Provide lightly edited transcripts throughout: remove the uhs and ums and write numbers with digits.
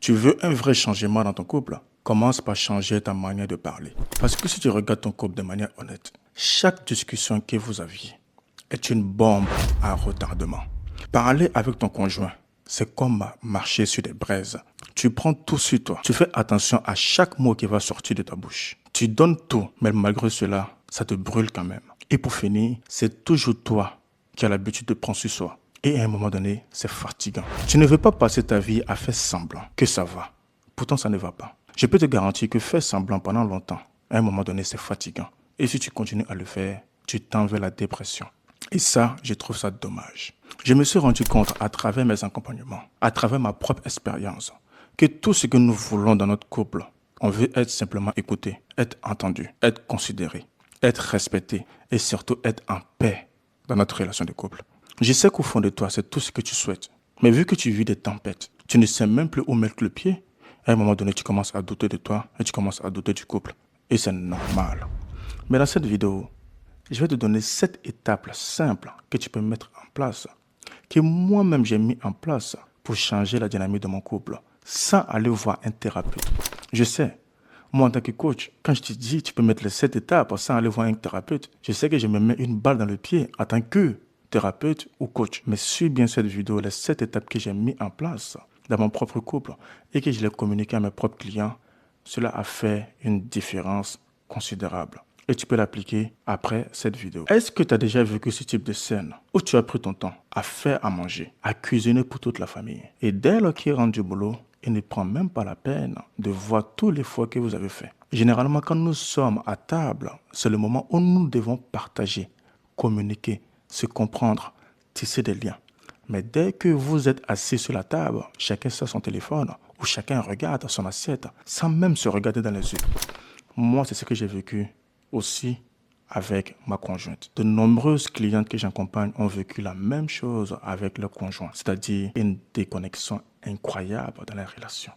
Tu veux un vrai changement dans ton couple? Commence par changer ta manière de parler. Parce que si tu regardes ton couple de manière honnête, chaque discussion que vous aviez est une bombe à retardement. Parler avec ton conjoint, c'est comme marcher sur des braises. Tu prends tout sur toi. Tu fais attention à chaque mot qui va sortir de ta bouche. Tu donnes tout, mais malgré cela, ça te brûle quand même. Et pour finir, c'est toujours toi qui as l'habitude de prendre sur soi. Et à un moment donné, c'est fatigant. Tu ne veux pas passer ta vie à faire semblant que ça va. Pourtant, ça ne va pas. Je peux te garantir que faire semblant pendant longtemps, à un moment donné, c'est fatigant. Et si tu continues à le faire, tu tends vers la dépression. Et ça, je trouve ça dommage. Je me suis rendu compte à travers mes accompagnements, à travers ma propre expérience, que tout ce que nous voulons dans notre couple, on veut être simplement écouté, être entendu, être considéré, être respecté et surtout être en paix dans notre relation de couple. Je sais qu'au fond de toi, c'est tout ce que tu souhaites. Mais vu que tu vis des tempêtes, tu ne sais même plus où mettre le pied. À un moment donné, tu commences à douter de toi et tu commences à douter du couple. Et c'est normal. Mais dans cette vidéo, je vais te donner 7 étapes simples que tu peux mettre en place, que moi-même j'ai mis en place pour changer la dynamique de mon couple, sans aller voir un thérapeute. Je sais, moi en tant que coach, quand je te dis tu peux mettre les 7 étapes sans aller voir un thérapeute, je sais que je me mets une balle dans le pied en tant que thérapeute ou coach. Mais suis bien cette vidéo, les 7 étapes que j'ai mis en place dans mon propre couple et que je l'ai communiqué à mes propres clients, cela a fait une différence considérable. Et tu peux l'appliquer après cette vidéo. Est-ce que tu as déjà vécu ce type de scène où tu as pris ton temps à faire à manger, à cuisiner pour toute la famille et dès lors qu'il rentre du boulot, il ne prend même pas la peine de voir tous les fois que vous avez fait. Généralement, quand nous sommes à table, c'est le moment où nous devons partager, communiquer, se comprendre, tisser des liens. Mais dès que vous êtes assis sur la table, chacun sort son téléphone ou chacun regarde son assiette sans même se regarder dans les yeux. Moi, c'est ce que j'ai vécu aussi avec ma conjointe. De nombreuses clientes que j'accompagne ont vécu la même chose avec leur conjoint, c'est-à-dire une déconnexion incroyable dans la relation.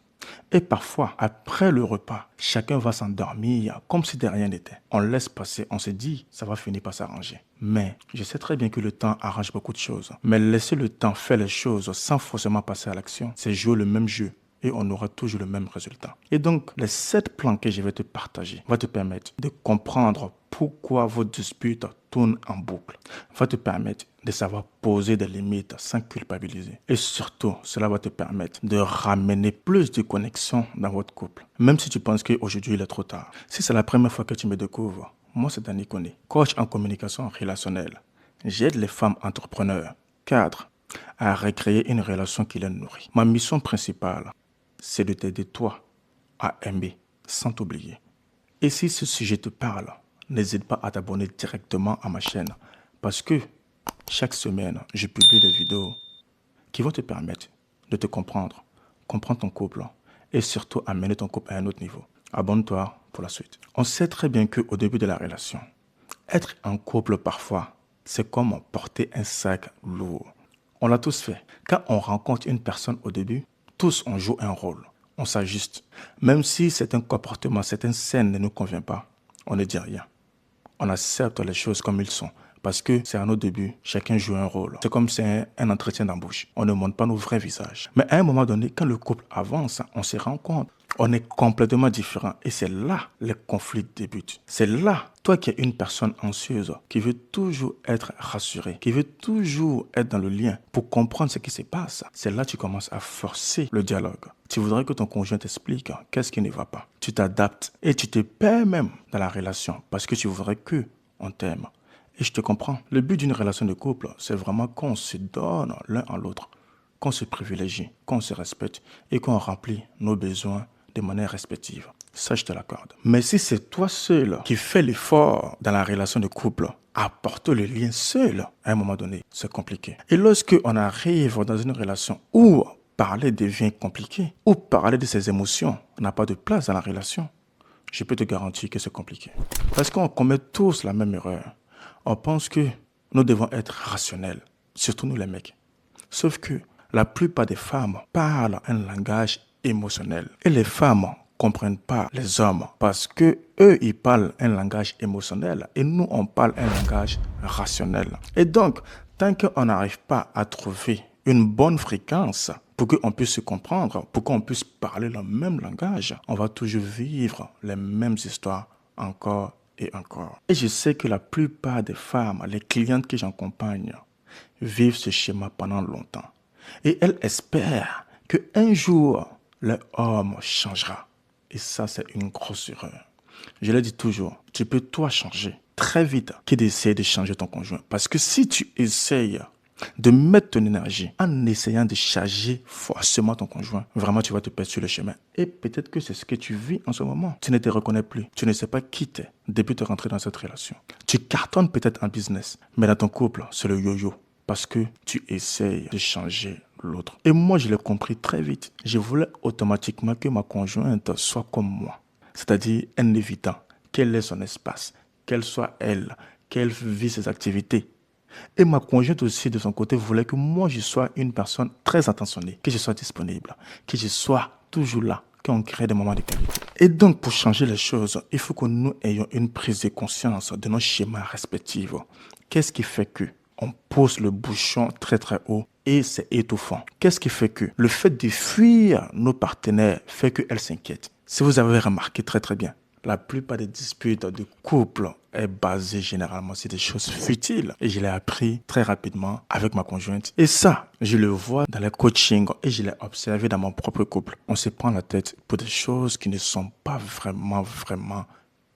Et parfois, après le repas, chacun va s'endormir comme si de rien n'était. On laisse passer, on se dit, ça va finir par s'arranger. Mais je sais très bien que le temps arrange beaucoup de choses. Mais laisser le temps faire les choses sans forcément passer à l'action, c'est jouer le même jeu. Et on aura toujours le même résultat. Et donc, les 7 plans que je vais te partager vont te permettre de comprendre pourquoi vos disputes tournent en boucle, va te permettre de savoir poser des limites sans culpabiliser. Et surtout, cela va te permettre de ramener plus de connexion dans votre couple. Même si tu penses qu'aujourd'hui il est trop tard. Si c'est la première fois que tu me découvres, moi c'est Danny Koné, coach en communication relationnelle. J'aide les femmes entrepreneurs, cadres, à recréer une relation qui les nourrit. Ma mission principale, c'est de t'aider toi à aimer sans t'oublier. Et si ce sujet te parle, n'hésite pas à t'abonner directement à ma chaîne parce que chaque semaine, je publie des vidéos qui vont te permettre de te comprendre, comprendre ton couple et surtout amener ton couple à un autre niveau. Abonne-toi pour la suite. On sait très bien qu'au début de la relation, être en couple parfois, c'est comme porter un sac lourd. On l'a tous fait. Quand on rencontre une personne au début, tous on joue un rôle. On s'ajuste. Même si certains comportements, certaines scènes ne nous conviennent pas, on ne dit rien. On accepte les choses comme ils sont. Parce que c'est à nos débuts, chacun joue un rôle. C'est comme c'est un entretien d'embauche. On ne montre pas nos vrais visages. Mais à un moment donné, quand le couple avance, on se rend compte. On est complètement différents. Et c'est là les conflits débutent. C'est là, toi qui es une personne anxieuse, qui veut toujours être rassurée, qui veut toujours être dans le lien pour comprendre ce qui se passe. C'est là que tu commences à forcer le dialogue. Tu voudrais que ton conjoint t'explique qu'est-ce qui ne va pas. Tu t'adaptes et tu te perds même dans la relation parce que tu voudrais que on t'aime. Et je te comprends. Le but d'une relation de couple, c'est vraiment qu'on se donne l'un à l'autre, qu'on se privilégie, qu'on se respecte et qu'on remplit nos besoins de manière respective. Ça, je te l'accorde. Mais si c'est toi seul qui fais l'effort dans la relation de couple, apporte le lien seul, à un moment donné, c'est compliqué. Et lorsque on arrive dans une relation où parler devient compliqué, où parler de ses émotions n'a pas de place dans la relation, je peux te garantir que c'est compliqué. Parce qu'on commet tous la même erreur. On pense que nous devons être rationnels, surtout nous les mecs. Sauf que la plupart des femmes parlent un langage émotionnel. Et les femmes comprennent pas les hommes parce que eux, ils parlent un langage émotionnel et nous, on parle un langage rationnel. Et donc, tant qu'on n'arrive pas à trouver une bonne fréquence pour qu'on puisse se comprendre, pour qu'on puisse parler le même langage, on va toujours vivre les mêmes histoires encore et encore. Et je sais que la plupart des femmes, les clientes que j'accompagne, vivent ce schéma pendant longtemps. Et elles espèrent qu'un jour, leur homme changera. Et ça, c'est une grosse erreur. Je le dis toujours, tu peux toi changer très vite que d'essayer de changer ton conjoint. Parce que si tu essayes de mettre ton énergie en essayant de changer forcément ton conjoint, vraiment tu vas te perdre sur le chemin. Et peut-être que c'est ce que tu vis en ce moment. Tu ne te reconnais plus. Tu ne sais pas qui t'es depuis de rentrer dans cette relation. Tu cartonnes peut-être en business, mais dans ton couple, c'est le yo-yo. Parce que tu essayes de changer l'autre. Et moi, je l'ai compris très vite. Je voulais automatiquement que ma conjointe soit comme moi. C'est-à-dire en évitant quel est son espace, quelle soit elle, qu'elle vit ses activités. Et ma conjointe aussi, de son côté, voulait que moi, je sois une personne très attentionnée, que je sois disponible, que je sois toujours là, qu'on crée des moments de qualité. Et donc, pour changer les choses, il faut que nous ayons une prise de conscience de nos schémas respectifs. Qu'est-ce qui fait que on pose le bouchon très très haut et c'est étouffant? Qu'est-ce qui fait que le fait de fuir nos partenaires fait qu'elles s'inquiètent? Si vous avez remarqué très très bien, la plupart des disputes de couple est basée généralement sur des choses futiles. Et je l'ai appris très rapidement avec ma conjointe. Et ça, je le vois dans les coachings et je l'ai observé dans mon propre couple. On se prend la tête pour des choses qui ne sont pas vraiment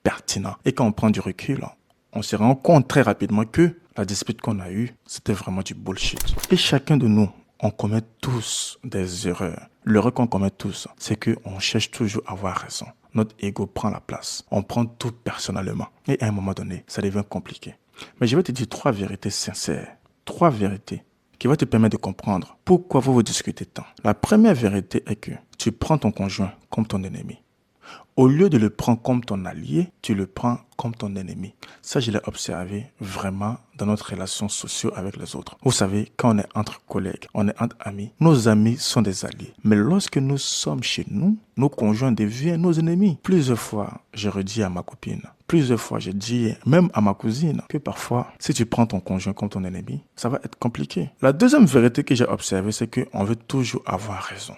pertinentes. Et quand on prend du recul, on se rend compte très rapidement que la dispute qu'on a eue, c'était vraiment du bullshit. Et chacun de nous, on commet tous des erreurs. L'erreur qu'on commet tous, c'est qu'on cherche toujours à avoir raison. Notre ego prend la place. On prend tout personnellement. Et à un moment donné, ça devient compliqué. Mais je vais te dire 3 vérités sincères. 3 vérités qui vont te permettre de comprendre pourquoi vous discutez tant. La première vérité est que tu prends ton conjoint comme ton ennemi. Au lieu de le prendre comme ton allié, tu le prends comme ton ennemi. Ça, je l'ai observé vraiment dans notre relation sociale avec les autres. Vous savez, quand on est entre collègues, on est entre amis, nos amis sont des alliés. Mais lorsque nous sommes chez nous, nos conjoints deviennent nos ennemis. Plusieurs fois, je redis à ma copine, plusieurs fois, je dis même à ma cousine que parfois, si tu prends ton conjoint comme ton ennemi, ça va être compliqué. La deuxième vérité que j'ai observée, c'est qu'on veut toujours avoir raison.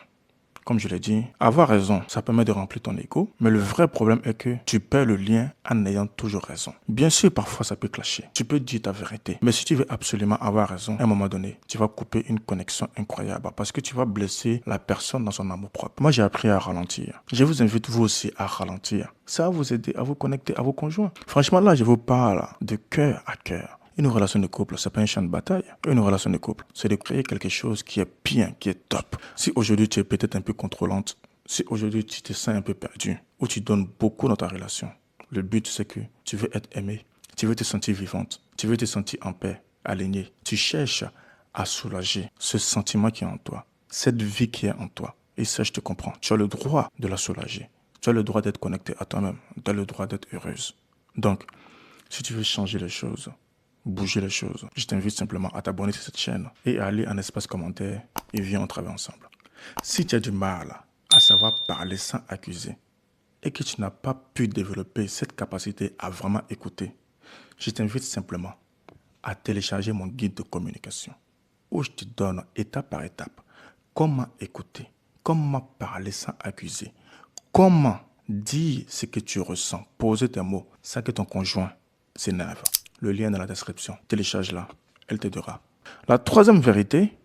Comme je l'ai dit, avoir raison, ça permet de remplir ton ego, mais le vrai problème est que tu perds le lien en ayant toujours raison. Bien sûr, parfois ça peut clasher. Tu peux dire ta vérité, mais si tu veux absolument avoir raison, à un moment donné, tu vas couper une connexion incroyable parce que tu vas blesser la personne dans son amour propre. Moi, j'ai appris à ralentir. Je vous invite vous aussi à ralentir. Ça va vous aider à vous connecter à vos conjoints. Franchement, là, je vous parle de cœur à cœur. Une relation de couple, c'est pas un champ de bataille. Une relation de couple, c'est de créer quelque chose qui est bien, qui est top. Si aujourd'hui tu es peut-être un peu contrôlante, si aujourd'hui tu te sens un peu perdu, ou tu donnes beaucoup dans ta relation, le but c'est que tu veux être aimé, tu veux te sentir vivante, tu veux te sentir en paix, alignée. Tu cherches à soulager ce sentiment qui est en toi, cette vie qui est en toi. Et ça, je te comprends. Tu as le droit de la soulager. Tu as le droit d'être connecté à toi-même. Tu as le droit d'être heureuse. Donc, si tu veux changer les choses, bouger les choses, je t'invite simplement à t'abonner sur cette chaîne et à aller en espace commentaire et viens on travaille ensemble. Si tu as du mal à savoir parler sans accuser et que tu n'as pas pu développer cette capacité à vraiment écouter, je t'invite simplement à télécharger mon guide de communication où je te donne étape par étape comment écouter, comment parler sans accuser, comment dire ce que tu ressens, poser tes mots sans que ton conjoint s'énerve. Le lien est dans la description. Télécharge-la, elle t'aidera. La troisième vérité,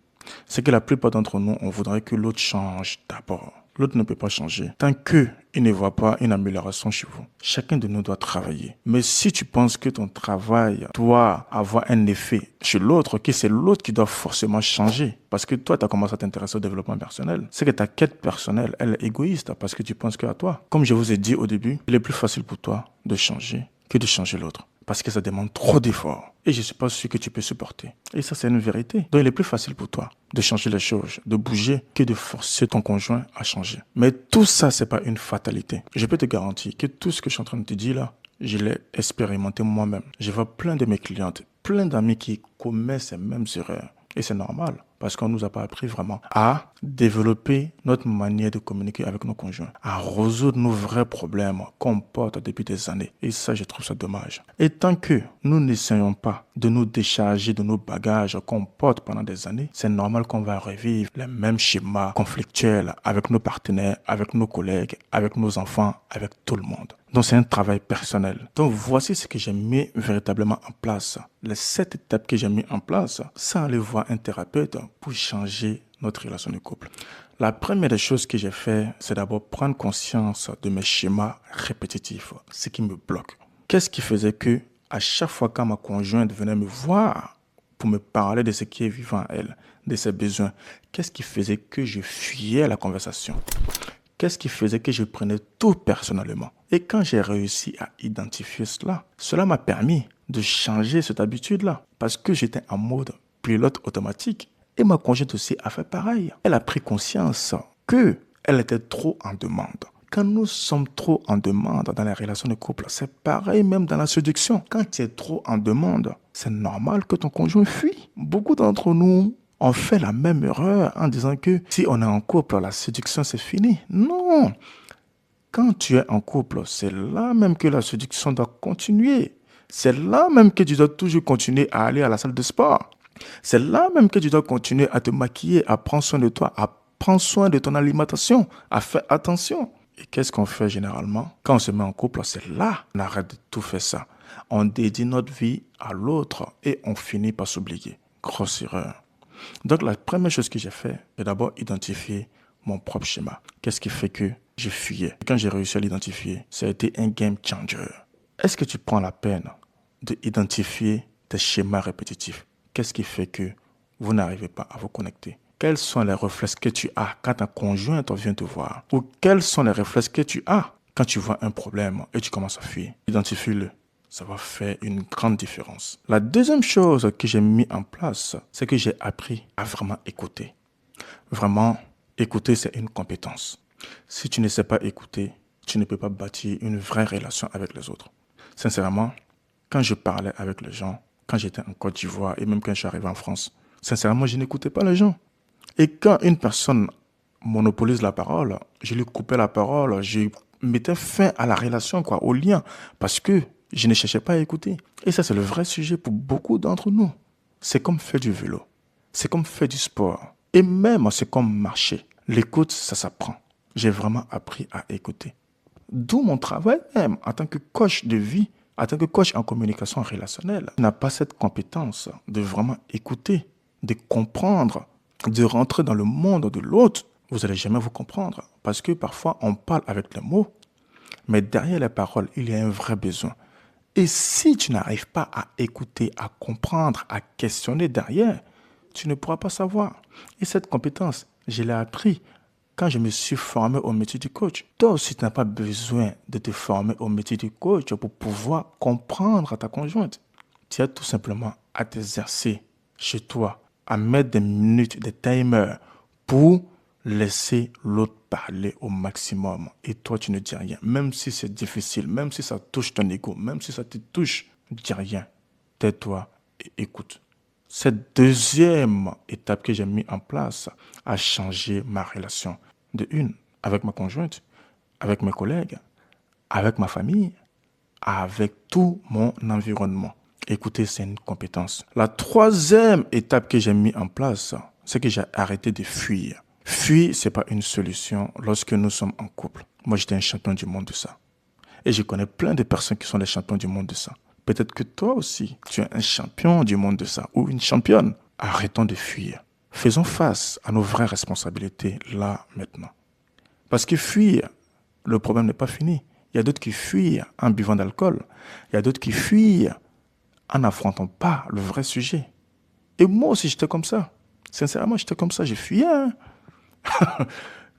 c'est que la plupart d'entre nous, on voudrait que l'autre change d'abord. L'autre ne peut pas changer tant qu'il ne voit pas une amélioration chez vous. Chacun de nous doit travailler. Mais si tu penses que ton travail doit avoir un effet chez l'autre, que c'est l'autre qui doit forcément changer, parce que toi, tu as commencé à t'intéresser au développement personnel, c'est que ta quête personnelle, elle est égoïste parce que tu penses qu'à toi. Comme je vous ai dit au début, il est plus facile pour toi de changer que de changer l'autre. Parce que ça demande trop d'efforts. Et je ne suis pas sûr que tu peux supporter. Et ça, c'est une vérité. Donc, il est plus facile pour toi de changer les choses, de bouger, que de forcer ton conjoint à changer. Mais tout ça, ce n'est pas une fatalité. Je peux te garantir que tout ce que je suis en train de te dire là, je l'ai expérimenté moi-même. Je vois plein de mes clientes, plein d'amis qui commettent ces mêmes erreurs. Et c'est normal. parce qu'on ne nous a pas appris vraiment à développer notre manière de communiquer avec nos conjoints, à résoudre nos vrais problèmes qu'on porte depuis des années. Et ça, je trouve ça dommage. Et tant que nous n'essayons pas de nous décharger de nos bagages qu'on porte pendant des années, c'est normal qu'on va revivre les mêmes schémas conflictuels avec nos partenaires, avec nos collègues, avec nos enfants, avec tout le monde. Donc, c'est un travail personnel. Donc, voici ce que j'ai mis véritablement en place. Les 7 étapes que j'ai mis en place sans aller voir un thérapeute pour changer notre relation de couple. La première des choses que j'ai fait, c'est d'abord prendre conscience de mes schémas répétitifs, ce qui me bloque. Qu'est-ce qui faisait que, à chaque fois quand ma conjointe venait me voir pour me parler de ce qui est vivant à elle, de ses besoins, qu'est-ce qui faisait que je fuyais la conversation? Qu'est-ce qui faisait que je prenais tout personnellement? Et quand j'ai réussi à identifier cela, cela m'a permis de changer cette habitude-là. Parce que j'étais en mode pilote automatique. Et ma conjointe aussi a fait pareil. Elle a pris conscience qu'elle était trop en demande. Quand nous sommes trop en demande dans les relations de couple, c'est pareil même dans la séduction. Quand tu es trop en demande, c'est normal que ton conjoint fuit. Beaucoup d'entre nous, on fait la même erreur en disant que si on est en couple, la séduction c'est fini. Non. Quand tu es en couple, c'est là même que la séduction doit continuer. C'est là même que tu dois toujours continuer à aller à la salle de sport. C'est là même que tu dois continuer à te maquiller, à prendre soin de toi, à prendre soin de ton alimentation, à faire attention. Et qu'est-ce qu'on fait généralement? Quand on se met en couple, c'est là qu'on arrête de tout faire ça. On dédie notre vie à l'autre et on finit par s'oublier. Grosse erreur. Donc, la première chose que j'ai fait, c'est d'abord identifier mon propre schéma. Qu'est-ce qui fait que je fuyais? Et quand j'ai réussi à l'identifier, ça a été un game changer. Est-ce que tu prends la peine d'identifier tes schémas répétitifs? Qu'est-ce qui fait que vous n'arrivez pas à vous connecter? Quels sont les réflexes que tu as quand ta conjointe vient te voir? Ou quels sont les réflexes que tu as quand tu vois un problème et tu commences à fuir? Identifie-le. Ça va faire une grande différence. La deuxième chose que j'ai mis en place, c'est que j'ai appris à vraiment écouter. Vraiment, écouter, c'est une compétence. Si tu ne sais pas écouter, tu ne peux pas bâtir une vraie relation avec les autres. Sincèrement, quand je parlais avec les gens, quand j'étais en Côte d'Ivoire et même quand je suis arrivé en France, sincèrement, je n'écoutais pas les gens. Et quand une personne monopolise la parole, je lui coupais la parole, je mettais fin à la relation, au lien, parce que je ne cherchais pas à écouter. Et ça, c'est le vrai sujet pour beaucoup d'entre nous. C'est comme faire du vélo. C'est comme faire du sport. Et même, c'est comme marcher. L'écoute, ça s'apprend. J'ai vraiment appris à écouter. D'où mon travail même en tant que coach de vie, en tant que coach en communication relationnelle. On n'a pas cette compétence de vraiment écouter, de comprendre, de rentrer dans le monde de l'autre. Vous n'allez jamais vous comprendre. Parce que parfois, on parle avec les mots, mais derrière les paroles, il y a un vrai besoin. Et si tu n'arrives pas à écouter, à comprendre, à questionner derrière, tu ne pourras pas savoir. Et cette compétence, je l'ai appris quand je me suis formé au métier du coach. Toi aussi, tu n'as pas besoin de te former au métier du coach pour pouvoir comprendre ta conjointe. Tu as tout simplement à t'exercer chez toi, à mettre des minutes, des timers pour laisser l'autre parler au maximum. Et toi, tu ne dis rien. Même si c'est difficile, même si ça touche ton ego, même si ça te touche, ne dis rien. Tais-toi et écoute. Cette deuxième étape que j'ai mis en place a changé ma relation. De une, avec ma conjointe, avec mes collègues, avec ma famille, avec tout mon environnement. Écouter, c'est une compétence. La troisième étape que j'ai mis en place, c'est que j'ai arrêté de fuir. Fuir, ce n'est pas une solution lorsque nous sommes en couple. Moi, j'étais un champion du monde de ça. Et je connais plein de personnes qui sont des champions du monde de ça. Peut-être que toi aussi, tu es un champion du monde de ça ou une championne. Arrêtons de fuir. Faisons face à nos vraies responsabilités là, maintenant. Parce que fuir, le problème n'est pas fini. Il y a d'autres qui fuient en buvant d'alcool. Il y a d'autres qui fuient en n'affrontant pas le vrai sujet. Et moi aussi, j'étais comme ça. Sincèrement, j'étais comme ça. Je fuyais.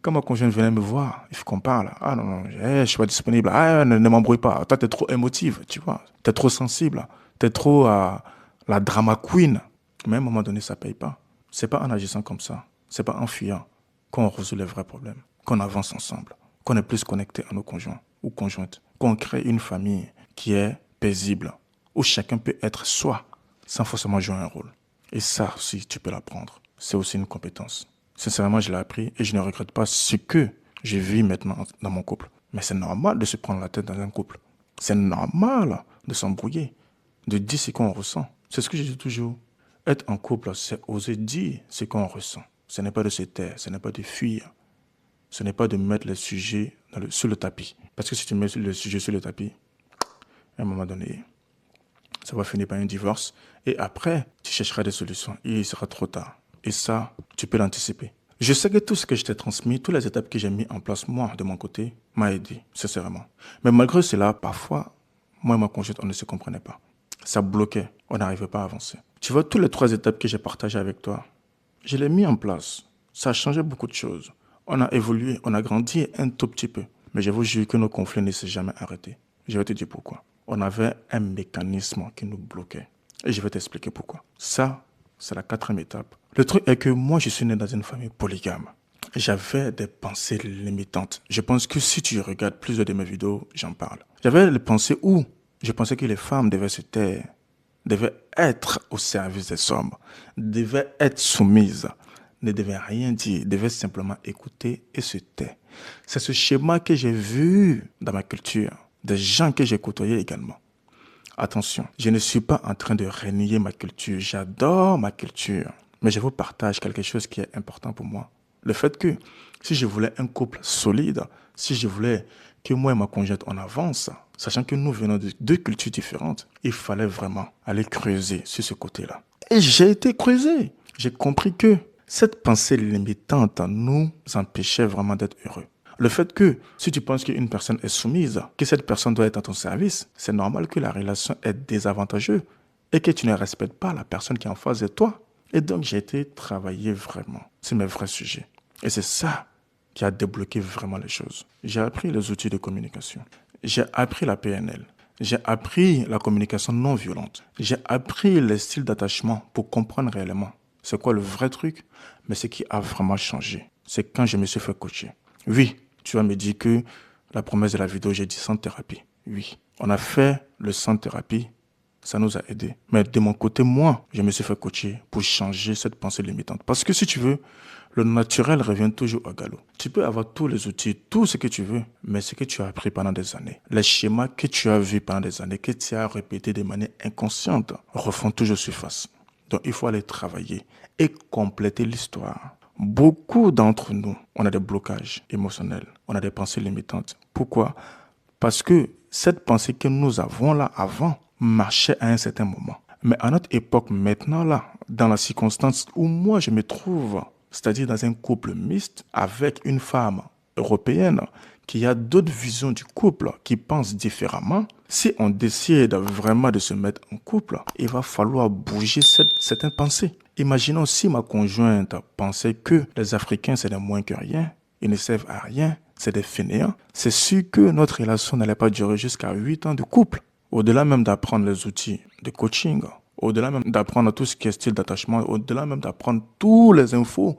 Quand ma conjointe venait me voir, il faut qu'on parle. Ah non, non, je suis pas disponible. Ah, ne m'embrouille pas. Toi, t'es trop émotive, tu vois. T'es trop sensible. T'es trop la drama queen. Mais à un moment donné, ça paye pas. C'est pas en agissant comme ça. C'est pas en fuyant qu'on résout les vrais problèmes. Qu'on avance ensemble. Qu'on est plus connecté à nos conjoints ou conjointes. Qu'on crée une famille qui est paisible. Où chacun peut être soi, sans forcément jouer un rôle. Et ça aussi, tu peux l'apprendre. c'est aussi une compétence. Sincèrement, je l'ai appris et je ne regrette pas ce que je vis maintenant dans mon couple. Mais c'est normal de se prendre la tête dans un couple. C'est normal de s'embrouiller, de dire ce qu'on ressent. C'est ce que je dis toujours. Être en couple, c'est oser dire ce qu'on ressent. Ce n'est pas de se taire, ce n'est pas de fuir. Ce n'est pas de mettre les sujets sur le tapis. Parce que si tu mets le sujet sur le tapis, à un moment donné, ça va finir par un divorce. Et après, tu chercheras des solutions. Et il sera trop tard. Et ça, tu peux l'anticiper. Je sais que tout ce que je t'ai transmis, toutes les étapes que j'ai mis en place, moi, de mon côté, m'a aidé, sincèrement. Mais malgré cela, parfois, moi et ma conjointe, on ne se comprenait pas. Ça bloquait. On n'arrivait pas à avancer. Tu vois, toutes les 3 étapes que j'ai partagées avec toi, je les ai mis en place. Ça a changé beaucoup de choses. On a évolué, on a grandi un tout petit peu. Mais je vous jure que nos conflits ne s'est jamais arrêtés. Je vais te dire pourquoi. On avait un mécanisme qui nous bloquait. Et je vais t'expliquer pourquoi. Ça, c'est la 4e étape. Le truc est que moi, je suis né dans une famille polygame. J'avais des pensées limitantes. Je pense que si tu regardes plusieurs de mes vidéos, j'en parle. J'avais les pensées où je pensais que les femmes devaient se taire, devaient être au service des hommes, devaient être soumises, ne devaient rien dire, devaient simplement écouter et se taire. C'est ce schéma que j'ai vu dans ma culture, des gens que j'ai côtoyés également. Attention, je ne suis pas en train de renier ma culture. J'adore ma culture. Mais je vous partage quelque chose qui est important pour moi. Le fait que si je voulais un couple solide, si je voulais que moi et ma conjointe on avance, sachant que nous venons de 2 cultures différentes, il fallait vraiment aller creuser sur ce côté-là. Et j'ai été creusé. J'ai compris que cette pensée limitante nous empêchait vraiment d'être heureux. Le fait que, si tu penses qu'une personne est soumise, que cette personne doit être à ton service, c'est normal que la relation est désavantageuse et que tu ne respectes pas la personne qui est en face de toi. Et donc, j'ai été travailler vraiment sur mes vrais sujets. Et c'est ça qui a débloqué vraiment les choses. J'ai appris les outils de communication. J'ai appris la PNL. J'ai appris la communication non violente. J'ai appris les styles d'attachement pour comprendre réellement c'est quoi le vrai truc. Mais ce qui a vraiment changé, c'est quand je me suis fait coacher. Oui, tu vas me dire que la promesse de la vidéo, j'ai dit sans thérapie. Oui, on a fait le sans thérapie, ça nous a aidés. Mais de mon côté, moi, je me suis fait coacher pour changer cette pensée limitante. Parce que si tu veux, le naturel revient toujours au galop. Tu peux avoir tous les outils, tout ce que tu veux, mais ce que tu as appris pendant des années, les schémas que tu as vus pendant des années, que tu as répétés de manière inconsciente, refont toujours surface. Donc, il faut aller travailler et compléter l'histoire. Beaucoup d'entre nous, on a des blocages émotionnels, on a des pensées limitantes. Pourquoi? Parce que cette pensée que nous avons là avant marchait à un certain moment. Mais à notre époque maintenant là, dans la circonstance où moi je me trouve, c'est-à-dire dans un couple mixte avec une femme européenne qui a d'autres visions du couple, qui pense différemment, si on décide vraiment de se mettre en couple, il va falloir bouger certaines pensées. Imaginons si ma conjointe pensait que les Africains, c'est des moins que rien, ils ne servent à rien, c'est des fainéants. C'est sûr que notre relation n'allait pas durer jusqu'à 8 ans de couple. Au-delà même d'apprendre les outils de coaching, au-delà même d'apprendre tout ce qui est style d'attachement, au-delà même d'apprendre toutes les infos,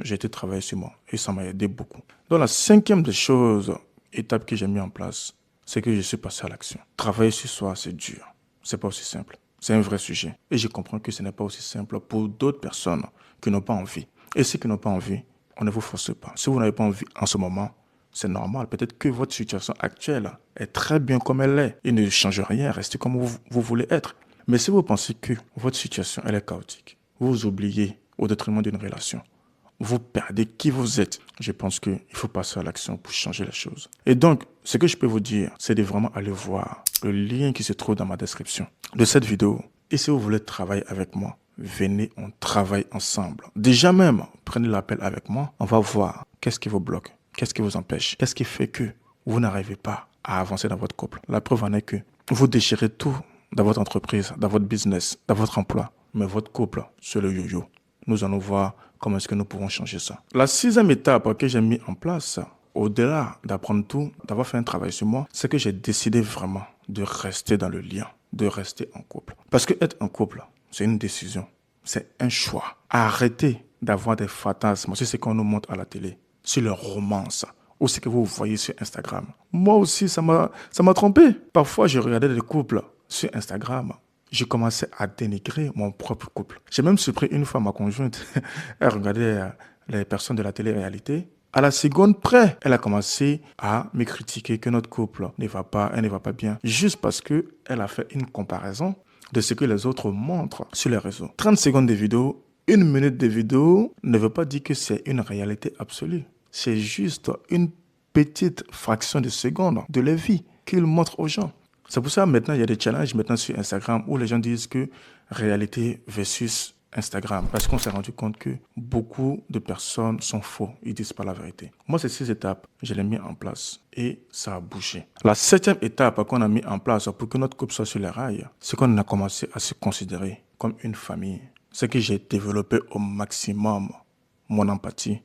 j'ai été travailler sur moi et ça m'a aidé beaucoup. Donc la 5e des choses, étape que j'ai mis en place, c'est que je suis passé à l'action. Travailler sur soi, c'est dur. C'est pas aussi simple. C'est un vrai sujet. Et je comprends que ce n'est pas aussi simple pour d'autres personnes qui n'ont pas envie. Et ceux qui n'ont pas envie, on ne vous force pas. Si vous n'avez pas envie en ce moment, c'est normal. Peut-être que votre situation actuelle est très bien comme elle est. Il ne change rien, restez comme vous voulez être. Mais si vous pensez que votre situation elle est chaotique, vous vous oubliez au détriment d'une relation, vous perdez qui vous êtes. Je pense qu'il faut passer à l'action pour changer les choses. Et donc, ce que je peux vous dire, c'est de vraiment aller voir le lien qui se trouve dans ma description de cette vidéo. Et si vous voulez travailler avec moi, venez, on travaille ensemble. Déjà même, prenez l'appel avec moi. On va voir qu'est-ce qui vous bloque, qu'est-ce qui vous empêche, qu'est-ce qui fait que vous n'arrivez pas à avancer dans votre couple. La preuve en est que vous déchirez tout dans votre entreprise, dans votre business, dans votre emploi. Mais votre couple, c'est le yo-yo. Nous allons voir comment est-ce que nous pouvons changer ça. La 6e étape que j'ai mis en place, au-delà d'apprendre tout, d'avoir fait un travail sur moi, c'est que j'ai décidé vraiment de rester dans le lien, de rester en couple. Parce que être en couple, c'est une décision, c'est un choix. Arrêtez d'avoir des fantasmes, c'est ce qu'on nous montre à la télé, sur le romance, ou ce que vous voyez sur Instagram. Moi aussi, ça m'a trompé. Parfois, je regardais des couples sur Instagram. j'ai commencé à dénigrer mon propre couple. J'ai même surpris une fois ma conjointe, elle regardait les personnes de la télé-réalité. À la seconde près, elle a commencé à me critiquer que notre couple ne va pas, elle ne va pas bien, juste parce que elle a fait une comparaison de ce que les autres montrent sur les réseaux. 30 secondes de vidéo, 1 minute de vidéo ne veut pas dire que c'est une réalité absolue. C'est juste une petite fraction de seconde de leur vie qu'ils montrent aux gens. C'est pour ça maintenant il y a des challenges maintenant sur Instagram où les gens disent que réalité versus Instagram. Parce qu'on s'est rendu compte que beaucoup de personnes sont faux. Ils disent pas la vérité. Moi, ces 6 étapes, je les ai mis en place et ça a bougé. La 7e étape qu'on a mis en place pour que notre couple soit sur les rails, c'est qu'on a commencé à se considérer comme une famille. C'est que j'ai développé au maximum mon empathie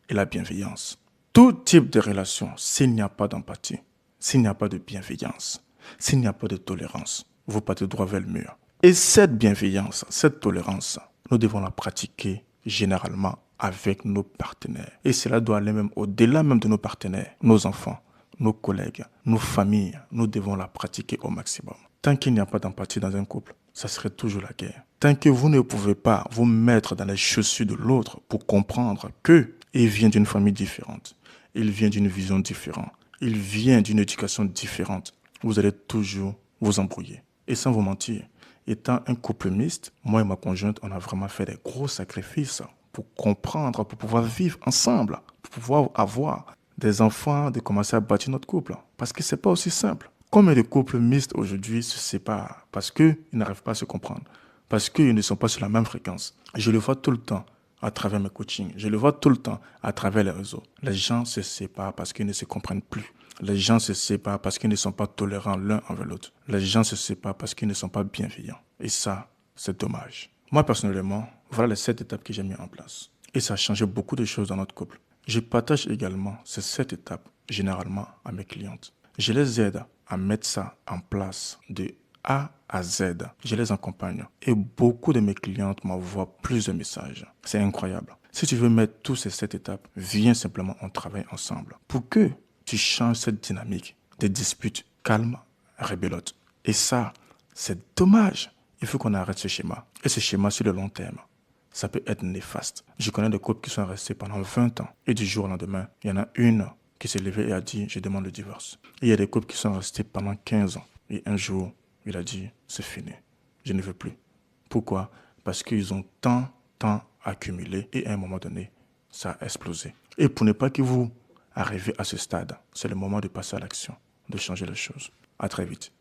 et la bienveillance. Tout type de relation, s'il n'y a pas d'empathie, s'il n'y a pas de bienveillance, s'il n'y a pas de tolérance, vous partez droit vers le mur. Et cette bienveillance, cette tolérance, nous devons la pratiquer généralement avec nos partenaires. Et cela doit aller même au-delà même de nos partenaires, nos enfants, nos collègues, nos familles. Nous devons la pratiquer au maximum. Tant qu'il n'y a pas d'empathie dans un couple, ça serait toujours la guerre. Tant que vous ne pouvez pas vous mettre dans les chaussures de l'autre pour comprendre qu'il vient d'une famille différente, il vient d'une vision différente, il vient d'une éducation différente, vous allez toujours vous embrouiller. Et sans vous mentir, étant un couple mixte, moi et ma conjointe, on a vraiment fait des gros sacrifices pour comprendre, pour pouvoir vivre ensemble, pour pouvoir avoir des enfants, de commencer à bâtir notre couple. Parce que c'est pas aussi simple. Combien de couples mixtes aujourd'hui se séparent parce qu'ils n'arrivent pas à se comprendre, parce qu'ils ne sont pas sur la même fréquence. Je le vois tout le temps à travers mes coachings. Je le vois tout le temps à travers les réseaux. Les gens se séparent parce qu'ils ne se comprennent plus. Les gens se séparent parce qu'ils ne sont pas tolérants l'un envers l'autre. Les gens se séparent parce qu'ils ne sont pas bienveillants. Et ça, c'est dommage. Moi, personnellement, voilà les 7 étapes que j'ai mis en place. Et ça a changé beaucoup de choses dans notre couple. Je partage également ces 7 étapes, généralement, à mes clientes. Je les aide à mettre ça en place de A à Z. Je les accompagne. Et beaucoup de mes clientes m'envoient plus de messages. C'est incroyable. Si tu veux mettre toutes ces 7 étapes, viens simplement, on travaille ensemble. Pour que tu changes cette dynamique des disputes calmes, rébellotes. Et ça, c'est dommage. Il faut qu'on arrête ce schéma. Et ce schéma, sur le long terme, ça peut être néfaste. Je connais des couples qui sont restés pendant 20 ans. Et du jour au lendemain, il y en a une qui s'est levée et a dit « je demande le divorce ». Et il y a des couples qui sont restés pendant 15 ans. Et un jour, il a dit « c'est fini, je ne veux plus ». Pourquoi? Parce qu'ils ont tant accumulé et à un moment donné, ça a explosé. Et pour ne pas que vous arriviez à ce stade, c'est le moment de passer à l'action, de changer les choses. À très vite.